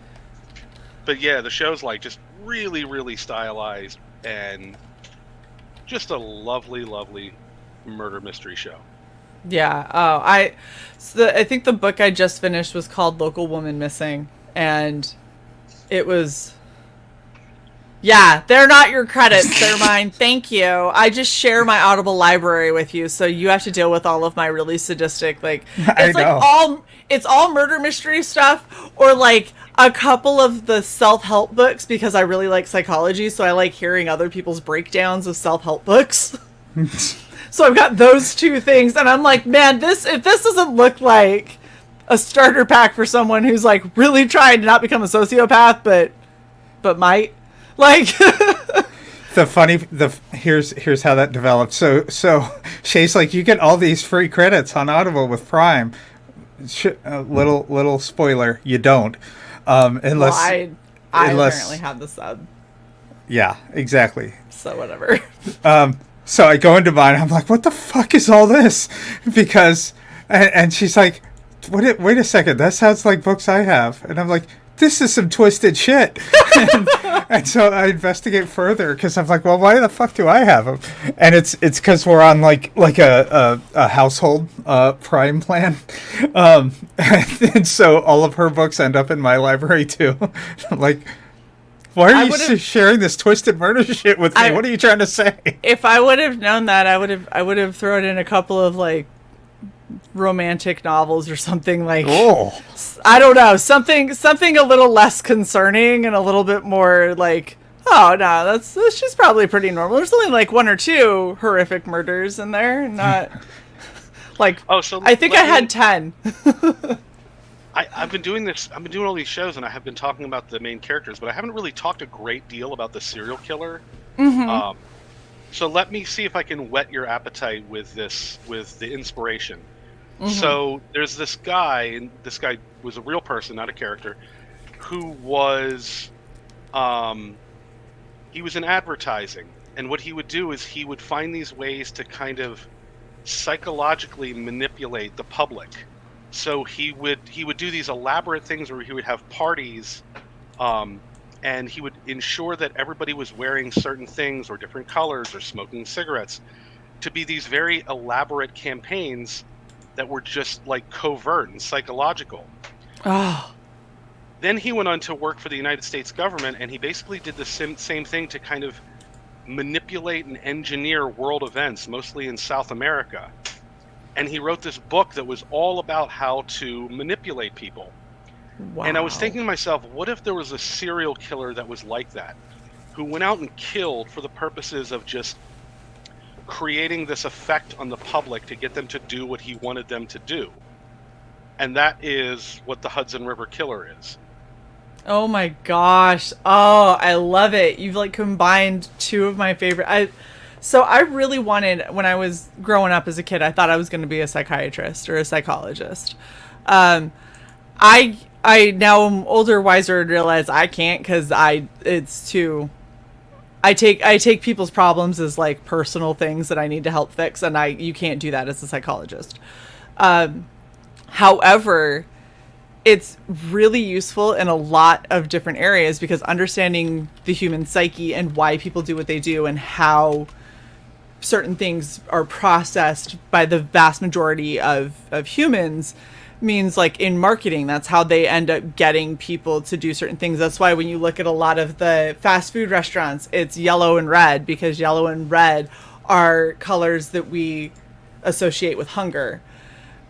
But yeah, the show's like just really, really stylized and just a lovely, lovely murder mystery show. Yeah. I think the book I just finished was called Local Woman Missing, and it was. Yeah, they're not your credits, they're mine. Thank you. I just share my Audible library with you, so you have to deal with all of my really sadistic, like, it's all murder mystery stuff, or like a couple of the self-help books, because I really like psychology, so I like hearing other people's breakdowns of self-help books. So I've got those two things, and I'm like, man, if this doesn't look like a starter pack for someone who's like really trying to not become a sociopath, but might. Like here's how that developed. So Shae's like, you get all these free credits on Audible with Prime. Little spoiler, you don't. Unless I apparently have the sub. Yeah, exactly. So whatever. So I go into mine. I'm like, what the fuck is all this? Because and she's like, wait a second, that sounds like books I have. And I'm like, this is some twisted shit. And so I investigate further because I'm like, well, why the fuck do I have them? And it's because we're on like a household Prime plan, and so all of her books end up in my library too. I'm like, why are you sharing this twisted murder shit with me? What are you trying to say? If I would have known that, I would have thrown in a couple of like romantic novels or something, like I don't know, something a little less concerning and a little bit more like, oh no, that's just probably pretty normal. There's only like one or two horrific murders in there, not like I think I had 10. I've been doing this. I've been doing all these shows, and I have been talking about the main characters, but I haven't really talked a great deal about the serial killer. Mm-hmm. So let me see if I can whet your appetite with the inspiration. Mm-hmm. So there's this guy, and this guy was a real person, not a character, who was, he was in advertising, and what he would do is he would find these ways to kind of psychologically manipulate the public. So he would do these elaborate things where he would have parties, and he would ensure that everybody was wearing certain things or different colors or smoking cigarettes, to be these very elaborate campaigns that were just like covert and psychological. Oh. Then he went on to work for the United States government, and he basically did the same thing to kind of manipulate and engineer world events, mostly in South America. And he wrote this book that was all about how to manipulate people. Wow. And I was thinking to myself, what if there was a serial killer that was like that, who went out and killed for the purposes of just creating this effect on the public to get them to do what he wanted them to do? And that is what the Hudson River Killer is. Oh my gosh. Oh, I love it. You've like combined two of my favorite. So I really wanted, when I was growing up as a kid, I thought I was going to be a psychiatrist or a psychologist. I now am older, wiser, and realize I can't, because I take people's problems as like personal things that I need to help fix, and you can't do that as a psychologist. However, it's really useful in a lot of different areas, because understanding the human psyche and why people do what they do and how certain things are processed by the vast majority of humans means, like in marketing, that's how they end up getting people to do certain things. That's why when you look at a lot of the fast food restaurants, it's yellow and red, because yellow and red are colors that we associate with hunger.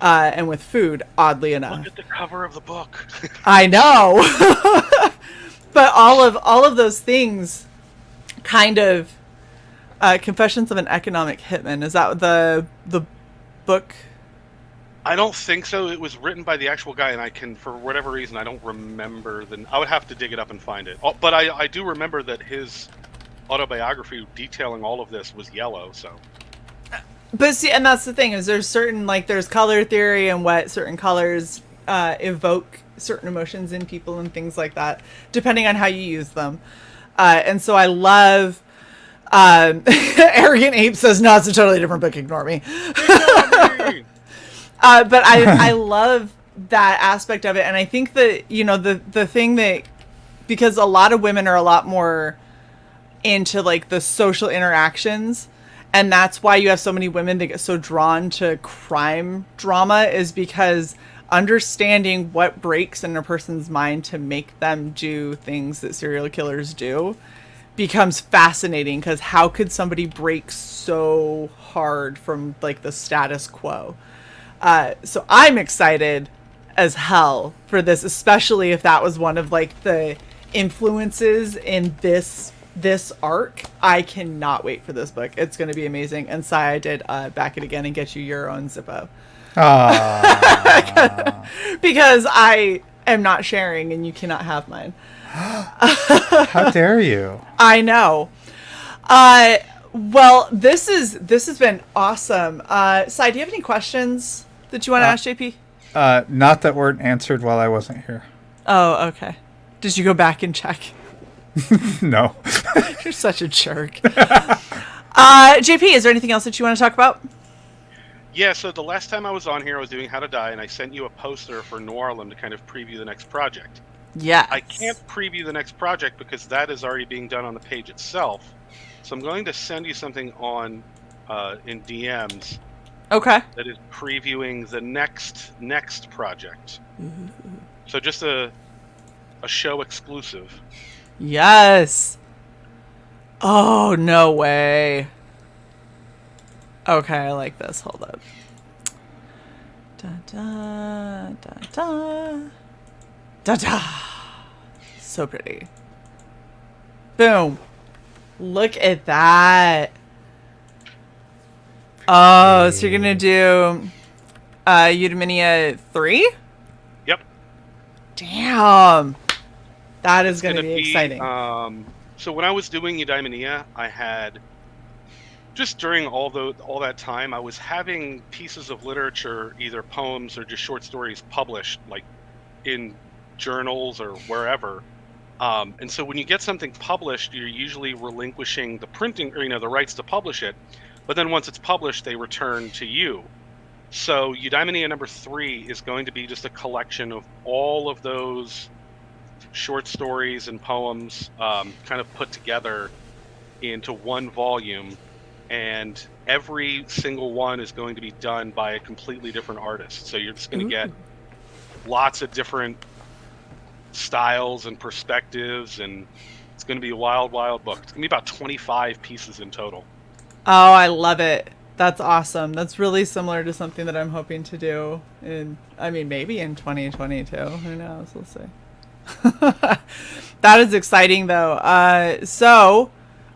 And with food, oddly enough. Look at the cover of the book. I know. But all of those things kind of Confessions of an Economic Hitman, is that the book? I don't think so. It was written by the actual guy, and I can, for whatever reason, I don't remember I would have to dig it up and find it. Oh, but I do remember that his autobiography detailing all of this was yellow, so. But see, and that's the thing, is there's certain, like, there's color theory and what certain colors evoke certain emotions in people and things like that, depending on how you use them. And so I love, Arrogant Ape says, no, it's a totally different book, ignore me. But I love that aspect of it. And I think that, you know, the thing that, because a lot of women are a lot more into like the social interactions, and that's why you have so many women that get so drawn to crime drama, is because understanding what breaks in a person's mind to make them do things that serial killers do becomes fascinating. Because how could somebody break so hard from like the status quo? So I'm excited as hell for this, especially if that was one of like the influences in this arc. I cannot wait for this book. It's going to be amazing. And Sai, I did back it again and get you your own Zippo. Because I am not sharing and you cannot have mine. How dare you? I know. Well, this has been awesome. Sai, do you have any questions that you want to ask JP? Not that weren't answered while I wasn't here. Oh, okay. Did you go back and check? No. You're such a jerk. JP, is there anything else that you want to talk about? Yeah, so the last time I was on here, I was doing How to Die, and I sent you a poster for Noirlem to kind of preview the next project. Yeah. I can't preview the next project because that is already being done on the page itself. So I'm going to send you something on in DMs. Okay. That is previewing the next project. Mm-hmm. So just a show exclusive. Yes. Oh, no way. Okay, I like this. Hold up. Da da da da da da. So pretty. Boom. Look at that. Oh, so you're gonna do Eudaimonia 3? Yep. Damn. That is gonna be exciting. So when I was doing Eudaimonia, I had, just during all that time, I was having pieces of literature, either poems or just short stories, published like in journals or wherever. And so when you get something published, you're usually relinquishing the printing, or the rights to publish it. But then once it's published, they return to you. So Eudaimonia number 3 is going to be just a collection of all of those short stories and poems, kind of put together into one volume. And every single one is going to be done by a completely different artist. So you're just going to get lots of different styles and perspectives, and it's going to be a wild, wild book. It's going to be about 25 pieces in total. Oh, I love it. That's awesome. That's really similar to something that I'm hoping to do maybe in 2022. Who knows? We'll see. That is exciting though. So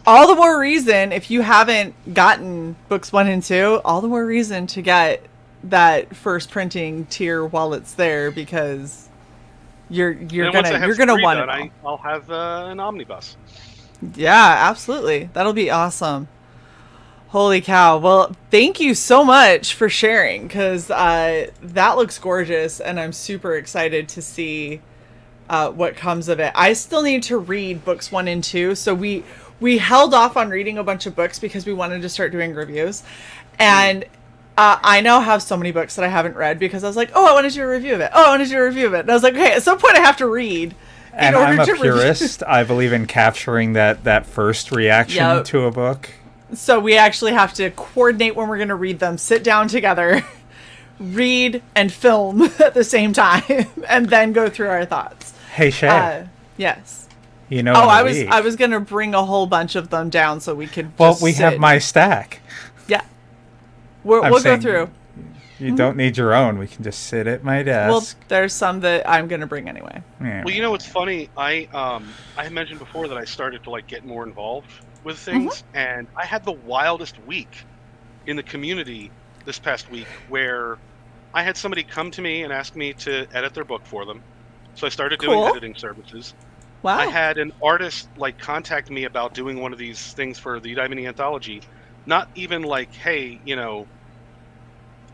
all the more reason, if you haven't gotten books 1 and 2, all the more reason to get that first printing tier while it's there, because you're gonna want it. I'll have an omnibus. Yeah, absolutely. That'll be awesome. Holy cow. Well, thank you so much for sharing, because that looks gorgeous, and I'm super excited to see what comes of it. I still need to read books 1 and 2, so we held off on reading a bunch of books because we wanted to start doing reviews. And I now have so many books that I haven't read because I was like, oh, I want to do a review of it. Oh, I want to do a review of it. And I was like, okay, at some point I have to read. And I'm a purist. I believe in capturing that first reaction to a book. So we actually have to coordinate when we're going to read them, sit down together, read and film at the same time, and then go through our thoughts. Hey, Shae. Yes. You know, I was going to bring a whole bunch of them down so we could have my stack. Yeah. We'll go through. You don't need your own. We can just sit at my desk. Well, there's some that I'm going to bring anyway. Yeah. Well, you know what's funny? I mentioned before that I started to get more involved with things, and I had the wildest week in the community this past week where I had somebody come to me and ask me to edit their book for them. So I started doing editing services. Wow. I had an artist contact me about doing one of these things for the Udemy Anthology. Not even hey,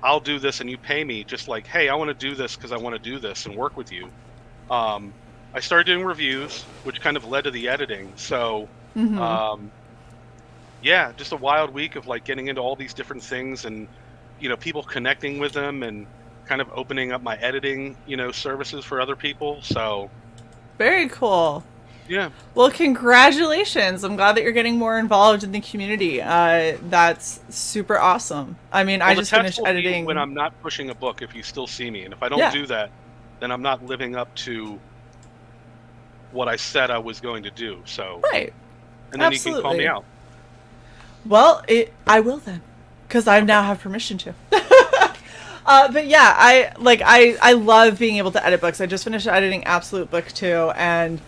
I'll do this and you pay me. Just hey, I want to do this because I want to do this and work with you. I started doing reviews, which kind of led to the editing. So, yeah, just a wild week of getting into all these different things and, people connecting with them and kind of opening up my editing, services for other people. So. Very cool. Yeah. Well, congratulations. I'm glad that you're getting more involved in the community. That's super awesome. I mean, I just finished editing. When I'm not pushing a book, if you still see me, and if I don't do that, then I'm not living up to what I said I was going to do. So. Right. And then you can call me out. Well, I will then, because I now have permission to. But yeah, I love being able to edit books. I just finished editing Absolute Book 2, and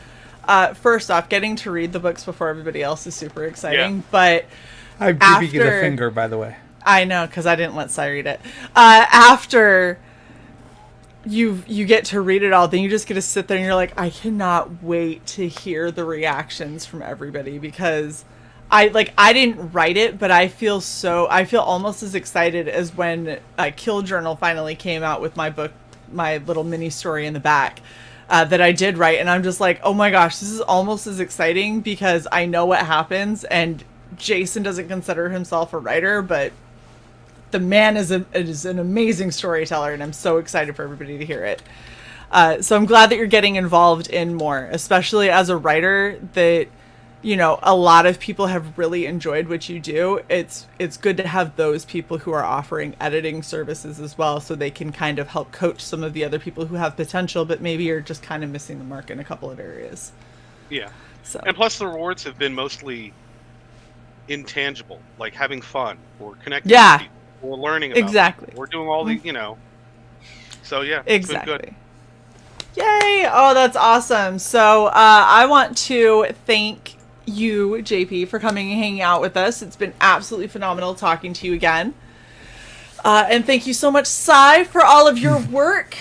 first off, getting to read the books before everybody else is super exciting. Yeah. But I give you the finger, by the way. I know, because I didn't let Cy read it. After you get to read it all, then you just get to sit there and you're like, I cannot wait to hear the reactions from everybody, because I didn't write it, but I feel almost as excited as when Kill Journal finally came out with my book, my little mini story in the back that I did write. And I'm just like, oh my gosh, this is almost as exciting because I know what happens. And Jason doesn't consider himself a writer, but the man is an amazing storyteller, and I'm so excited for everybody to hear it. So I'm glad that you're getting involved in more, especially as a writer that, a lot of people have really enjoyed what you do. It's good to have those people who are offering editing services as well, so they can kind of help coach some of the other people who have potential, but maybe are just kind of missing the mark in a couple of areas. Yeah. So. And plus the rewards have been mostly intangible, like having fun or connecting with people or learning about people or doing all the, So yeah, it's been good. Yay! Oh, that's awesome. So I want to thank you, JP, for coming and hanging out with us. It's been absolutely phenomenal talking to you again. And thank you so much, Cy, for all of your work.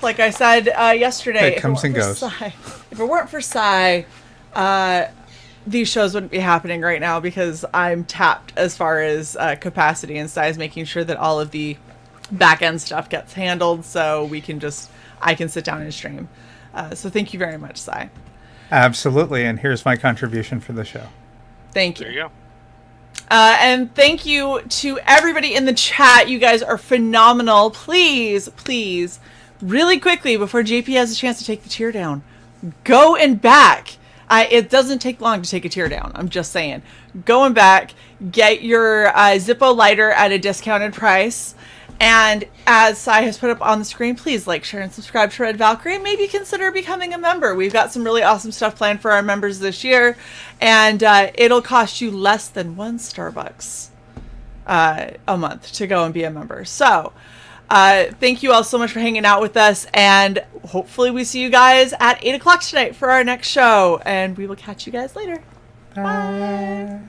Like I said yesterday, it comes and goes. If it weren't for Cy, these shows wouldn't be happening right now, because I'm tapped as far as capacity, and Cy's making sure that all of the back end stuff gets handled, so I can sit down and stream. So thank you very much, Cy. Absolutely, and here's my contribution for the show. Thank you. There you go. And thank you to everybody in the chat. You guys are phenomenal. Please, really quickly, before JP has a chance to take the tier down, go and back. It doesn't take long to take a tier down. I'm just saying. Go and back, get your Zippo lighter at a discounted price, And as CY has put up on the screen, please like, share, and subscribe to Red Valkyrie. Maybe consider becoming a member. We've got some really awesome stuff planned for our members this year. And it'll cost you less than $1 Starbucks a month to go and be a member. So thank you all so much for hanging out with us. And hopefully we see you guys at 8 o'clock tonight for our next show. And we will catch you guys later. Bye.